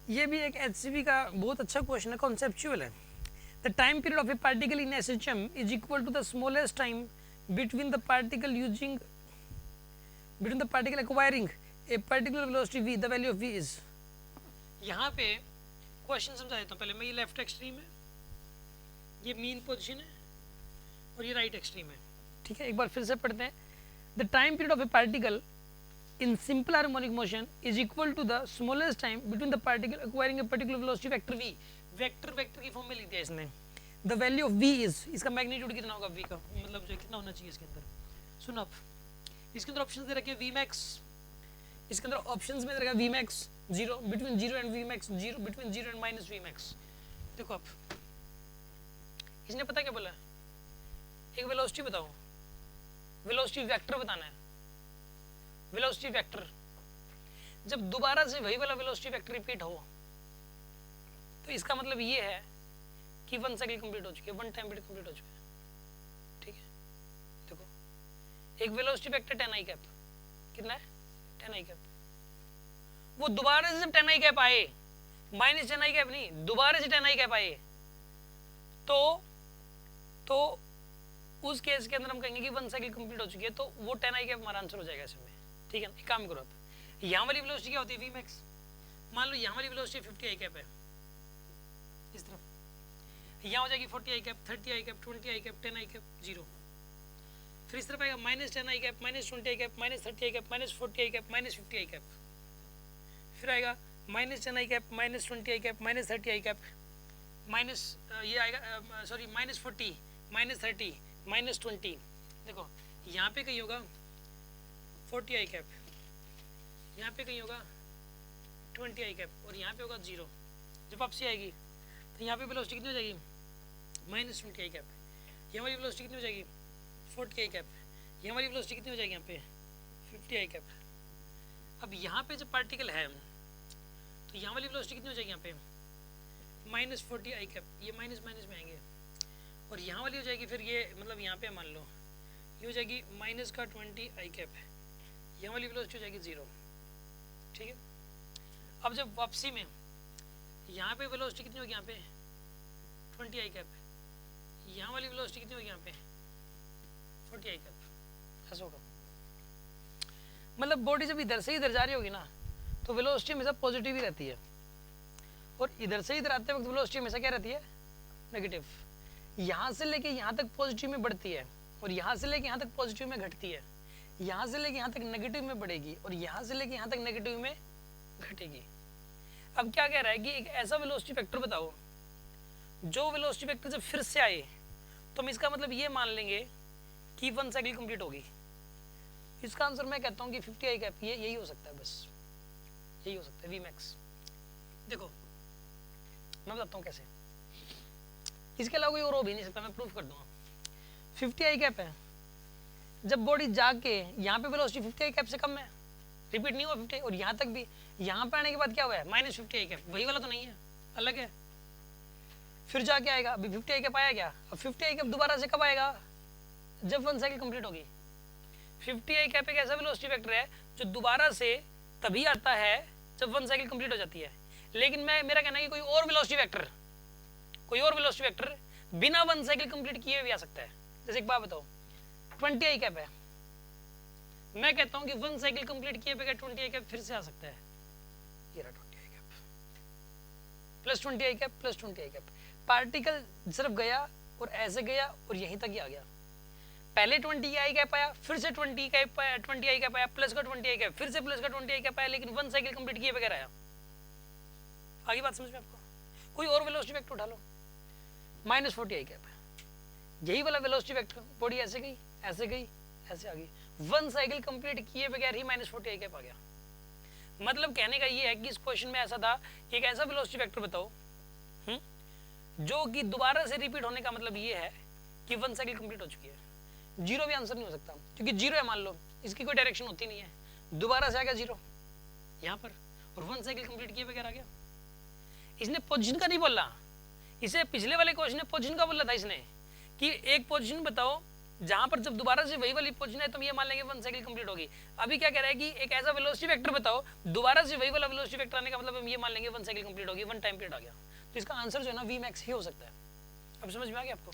ये भी एक HCV का बहुत अच्छा क्वेश्चन है, कॉन्सेप्चुअल है। The time period of a particle in SHM is equal to the smallest time between the particle acquiring a particular velocity v, the value of v is. यहाँ पे क्वेश्चन समझा देता हूँ पहले मैं। ये लेफ्ट एक्सट्रीम है, ये मीन पोजीशन है और ये राइट एक्सट्रीम है, ठीक है। एक बार फिर से पढ़ते हैं। The time period of a particle in simple harmonic motion is equal to the smallest time between the particle acquiring a particular velocity vector v। Vector की फॉर्म में लिख दिया इसने। the value of v is, इसका magnitude कितना होगा v का, मतलब जो कितना होना चाहिए इसके अंदर। सुन आप, इसके अंदर ऑप्शंस दे रखे v max, इसके अंदर ऑप्शंस में दे रखा v max 0, between 0 and v max 0, between 0 and minus v max। देखो आप, इसने पता क्या बोला, एक वेलोसिटी बताओ, वेलोसिटी वेक्टर बताना है। वेलोसिटी वेक्टर जब दोबारा से वही वाला वेलोसिटी वेक्टर रिपीट हो तो इसका मतलब ये है कि वन साइकिल कंप्लीट हो चुकी है, वन टाइम पीरियड कंप्लीट हो चुका है, ठीक है। देखो एक वेलोसिटी वेक्टर 10 i कैप कितना है, 10 i कैप, वो दोबारा से जब 10 i कैप आए, माइनस 10 i कैप नहीं, दोबारा से 10 i कैप आए तो उस केस के अंदर हम कहेंगे कि वन साइकिल कंप्लीट हो चुकी है, तो वो 10 i कैप हमारा आंसर हो जाएगा इसमें, ठीक है। एक काम करो आप, यहाँ वाली वेलोसिटी क्या होती है v max, मान लो यहाँ वाली वेलोसिटी 50 i कैप है, इस तरफ यहाँ हो जाएगी 40 i cap, 30 i cap, 20 i cap, 10 i cap 0। फिर इस तरफ आएगा minus 10 i cap, minus 20 i cap, minus 30 i cap, minus 40 i cap, minus 50 i cap. फिर आएगा minus 10 i cap, minus 20 i cap, minus 30 i cap, minus ये आएगा sorry minus 40, minus 30, minus 20। देखो यहाँ पे कहीं होगा 40 i कैप, यहाँ पे कहीं होगा 20 i कैप और यहाँ पे होगा 0। जब वापसी आएगी तो यहाँ पे वेलोसिटी कितनी हो जाएगी, माइनस 20 i कैप। यहाँ वाली वेलोसिटी कितनी हो जाएगी, 40 i कैप। यहाँ वाली वेलोसिटी कितनी हो जाएगी, यहाँ पे 50 i कैप। अब यहाँ पे जब पार्टिकल है तो यहाँ वाली वेलोसिटी कितनी हो जाएगी, यहाँ पे माइनस 40 i कैप, ये माइनस माइनस में आएंगे और यहाँ वाली हो जाएगी फिर ये, मतलब यहाँ पे मान लो ये हो जाएगी माइनस का 20 i कैप, यहाँ वाली वेलोसिटी हो जाएगी 0, ठीक है। अब जब वापसी में यहाँ पे वेलोसिटी कितनी होगी, यहाँ पे 20 i कैप, यहाँ वाली वेलोसिटी कितनी होगी, यहाँ पे 40 i कैप, ऐसा होगा। मतलब बॉडी जब इधर से इधर जा रही होगी ना तो वेलोसिटी हमेशा पॉजिटिव ही रहती है, और इधर से इधर आते वक्त वेलोसिटी हमेशा क्या रहती है, नेगेटिव। यहाँ से लेके यहाँ तक पॉजिटिव में बढ़ती है और यहाँ से लेके यहाँ तक पॉजिटिव में घटती है, यहाँ से लेके यहाँ तक नेगेटिव में बढ़ेगी और यहाँ से लेके यहाँ तक नेगेटिव में घटेगी। अब क्या कह रहा है कि एक ऐसा वेलोसिटी वेक्टर बताओ जो वेलोसिटी वेक्टर जब फिर से आए तो हम इसका मतलब ये मान लेंगे कि वन साइकिल कंप्लीट होगी। इसका आंसर मैं कहता हूँ कि 50 i कैप, ये यही हो सकता है, बस यही हो सकता है v max। देखो मैं बताता हूँ कैसे, इसके अलावा कोई और हो भी नहीं सकता, मैं प्रूफ कर दूंगा। 50 i कैप है, जब बॉडी जाके यहाँ पे वेलोसिटी 50 i कैप से कम है, रिपीट नहीं हुआ 50, और यहाँ तक भी, यहाँ पे आने के बाद क्या हुआ है, माइनस 50 i कैप, वही वाला तो नहीं है, अलग है। फिर जाके आएगा, अभी 50 i कैप आया क्या, अब 50 i कैप दोबारा से कब आएगा, जब वन साइकिल कंप्लीट होगी। 50 i कैप एक ऐसा वेलोसिटी वेक्टर है जो दोबारा से तभी आता है जब वन साइकिल कंप्लीट हो जाती है। लेकिन मेरा कहना है कि कोई और वेलोसिटी वेक्टर बिना वन साइकिल कंप्लीट किए भी आ सकता है। जैसे एक बात बताओ, 20 i कैप है, मैं कहता हूं कि वन साइकिल कंप्लीट किए बगैर 20 i कैप फिर से आ सकता है। ये रहा 20 i cap plus 20 i cap plus 20 i cap. Particle सिर्फ गया और ऐसे गया और यहीं तक ही आ गया। पहले 20 i कैप आया, फिर से 20 i कैप आया, प्लस का 20 i कैप, फिर से प्लस का 20 i कैप आया, लेकिन वन साइकिल कंप्लीट किए बगैर आया। आगे बात समझ में आपको? कोई और वेलोसिटी वेक्टर उठा लो, माइनस 40 i कैप है, यही वाला वेलोसिटी वेक्टर, बॉडी ऐसे गई, ऐसे गई, ऐसे आ गई, वन साइकिल कंप्लीट किए बगैर ही माइनस 40 i कैप आ गया। मतलब कहने का ये है कि इस क्वेश्चन में ऐसा था कि एक ऐसा वेलोसिटी वेक्टर बताओ जो कि दोबारा से रिपीट होने का मतलब ये है कि वन साइकिल कंप्लीट हो चुकी है। जीरो भी आंसर नहीं हो सकता क्योंकि जीरो है, मान लो इसकी कोई डायरेक्शन होती नहीं है, दोबारा से आ गया जीरो यहाँ पर और वन साइकिल कंप्लीट किए बगैर आ गया। इसने पोजीशन का नहीं बोला, इसे पिछले वाले क्वेश्चन ने पोजीशन का बोला था इसने कि एक पोजीशन बताओ जहां पर जब दोबारा से वही वाली पहुंचना है तो हम ये मान लेंगे वन साइकिल कंप्लीट होगी। अभी क्या कह रहा है कि एक ऐसा वेलोसिटी वेक्टर बताओ, दोबारा से वही वाला वेलोसिटी वेक्टर आने का मतलब हम ये मान लेंगे वन साइकिल कंप्लीट होगी, वन टाइम पीरियड आ गया। तो इसका आंसर जो है ना वी मैक्स ही हो सकता है। अब समझ में आ गया आपको?